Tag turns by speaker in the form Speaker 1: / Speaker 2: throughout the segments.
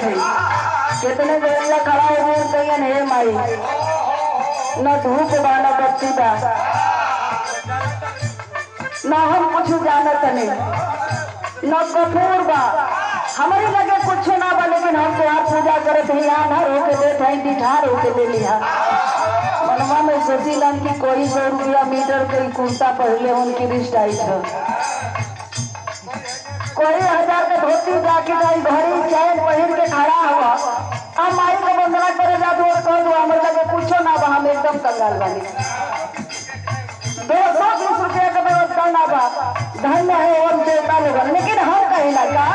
Speaker 1: थे कितने देर खड़ा हो गए हे माई न धूप बा न बत्ती बा न हम कुछ जानत नहीं न कपूर बा हमारी लगे कुछ ना बा लेकिन हम तो आप पूजा करत ही आधार होके बैठे डिठार होके ले लिया मनवा में सोची लन की कोई 100 रुपया मीटर कोई कुर्ता पहले उनकी रिश्त आई था कोई 1000 का धोती जाके जाई घड़ी चैन पहन के खड़ा हुआ अब माई को बंदना करे जा तो कह दो हमारे लगे पूछो ना बा हम एकदम कंगाल वाली 220 रुपया का व्यवस्था ना बा धन्य है ओम देवता लोग लेकिन हम कहिला का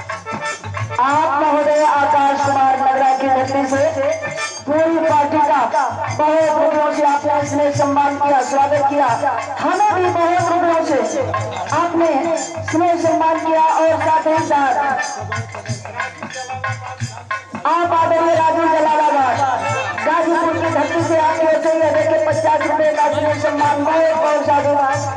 Speaker 1: आप महोदय आकाश कुमार नगरा की धरती से पूरी पार्टी का बहुत रुपयों से आपने इसमें सम्मान किया स्वागत किया हमें भी बहुत रुपयों से आपने स्नेह सम्मान किया और साथ ही साथ आप आदरणीय राजू जलालाबाद गाजीपुर की धरती से आपने वैसे ही देखे 50 रुपए का स्नेह सम्मान बहुत बहुत साधुवाद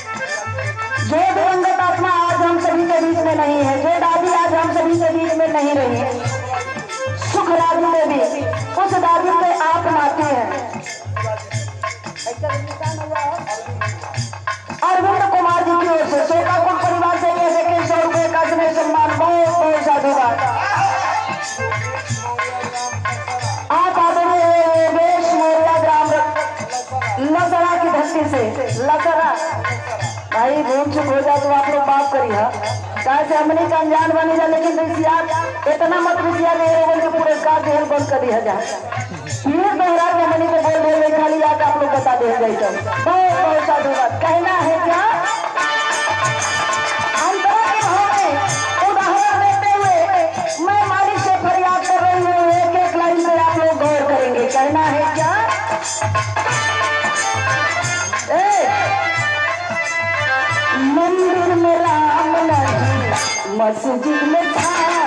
Speaker 1: जो दिवंगत आत्मा आज हम सभी के बीच में नहीं है जो दादी आज हम सभी के बीच में नहीं रही सुख दादी में भी उस दादी पे आप नाते हैं अरविंद कुमार जी की ओर से शोकाकुल परिवार से ये देखें 100 रुपए का स्नेह सम्मान बहुत बहुत साधुवाद आप आदरणीय वेश मोरिया ग्राम लसरा की धरती से लसरा भाई भूल चुक हो जाए तो आप लोग माफ करिए चाहे से हमने का अनजान बनी जाए लेकिन इतना मत विषया के पुरस्कार देहल बंद कर दिया जाए फिर दोहरा के हमने को बोल रहे खाली जाकर आप लोग बता दे गए तो बहुत बहुत साधुवाद कहना है क्या उदाहरण देते हुए मैं मालिक से फरियाद कर रही हूँ एक एक लाइन में आप लोग गौर करेंगे कहना है क्या मंदिर में राम नहीं मस्जिद में छाया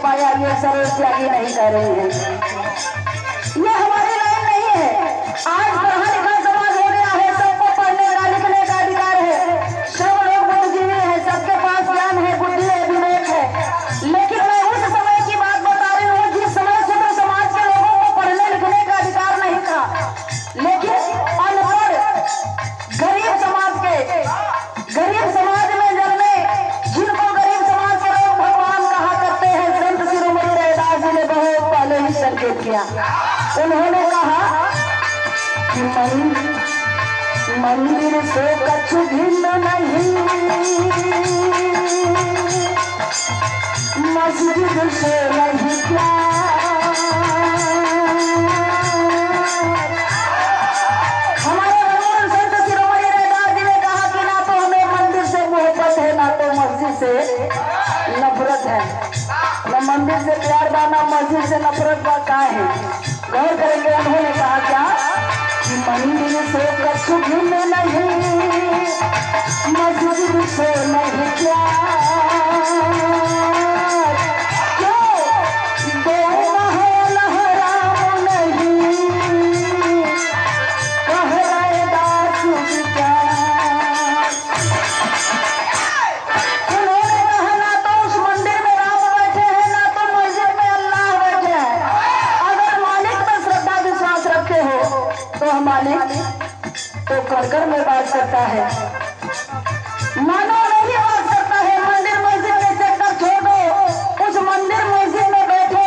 Speaker 1: पाया ये सरल त्यागी नहीं कर रही है ये हमारी लाइन नहीं है आज पढ़ा लिखा समाज हो गया है सबको पढ़ने का लिखने का अधिकार है सब लोग बुद्धिजीवी है सबके पास ज्ञान है बुद्धि है विवेक है लेकिन मैं उस समय की बात बता रही हूँ जिस समय से तो समाज के लोगों को पढ़ने लिखने का अधिकार नहीं था लेकिन अनपढ़ गरीब समाज के गरीब समाज में जन्मे जिनको गरीब समाज के लोग भगवान कहा करते हैं संत शिरोमणि रैदास जी ने मंदिर से कछु भिन्न नहीं, मस्जिद से नहीं प्यार। हमारे भगवान संत शिरोमणि रैदास जी ने कहा कि ना तो हमें मंदिर से मोहब्बत है, ना तो मस्जिद से नफरत है। न मंदिर से प्यार बा, ना मस्जिद से नफरत बा, का है? गौर करेंगे। उन्होंने कहा क्या कि मंदिर से कछु भिन्न नहीं, मस्जिद से नहीं प्यार। तो कर में बात करता है, मानो नहीं बात करता है। मंदिर मस्जिद में चक्कर छोड़ दो, उस मंदिर मस्जिद में बैठे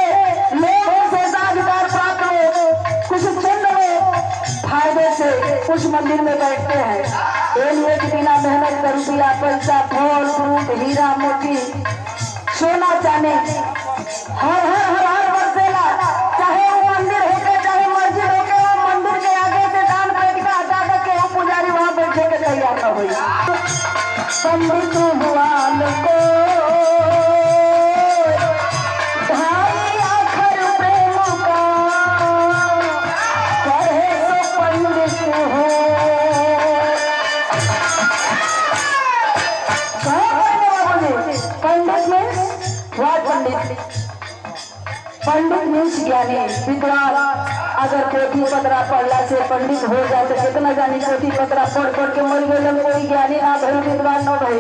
Speaker 1: लोगों से अधिकार प्राप्त हो, कुछ चंद फायदे से उस मंदिर में बैठते हैं। ये लिए कि बिना मेहनत कर रुपया पैसा फल फ्रूट हीरा मोती सोना चांदी हर हर हर हर बरसेला, चाहे वो मंदिर होके चाहे मस्जिद होके, वो मंदिर के आगे से दान पेट का हटा करके वो पुजारी वहां बैठे के तैयार न हुई। पंडित भगवान को भाई आखिर प्रेम का पढ़े तो पंडित हो। पंडित मीन्स व्हाट? पंडित मीन्स ज्ञानी विद्वान। अगर पोथी पतरा पढ़ला से पंडित हो जाए तो कितना जानी पोथी पतरा पढ़ पढ़ के मर गए, कोई ज्ञानी ना भई विद्वान न भई।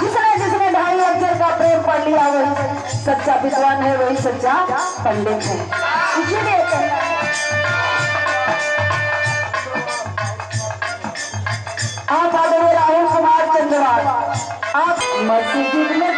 Speaker 1: जिसने ढाई अक्षर का प्रेम पढ़ लिया वही सच्चा विद्वान है, वही सच्चा पंडित है। इसीलिए आप आदरणीय राहुल कुमार चंद्रवाल, आप मस्जिद में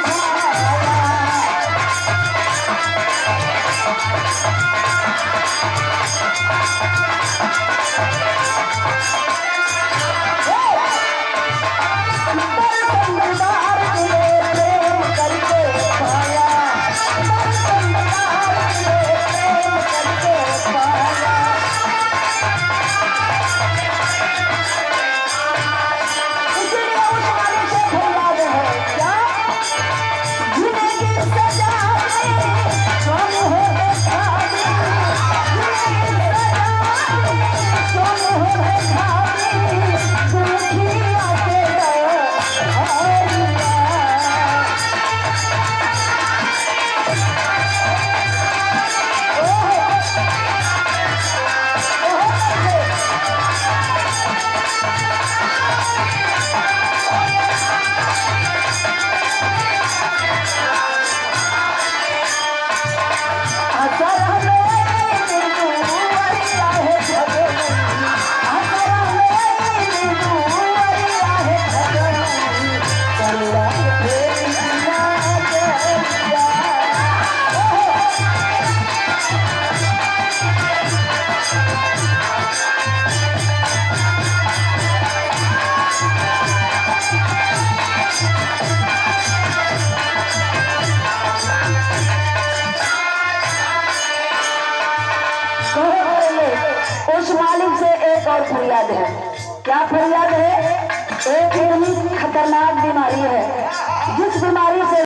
Speaker 1: उस मालिक से एक और फरियाद है। क्या फरियाद है? एक इतनी खतरनाक बीमारी है जिस बीमारी से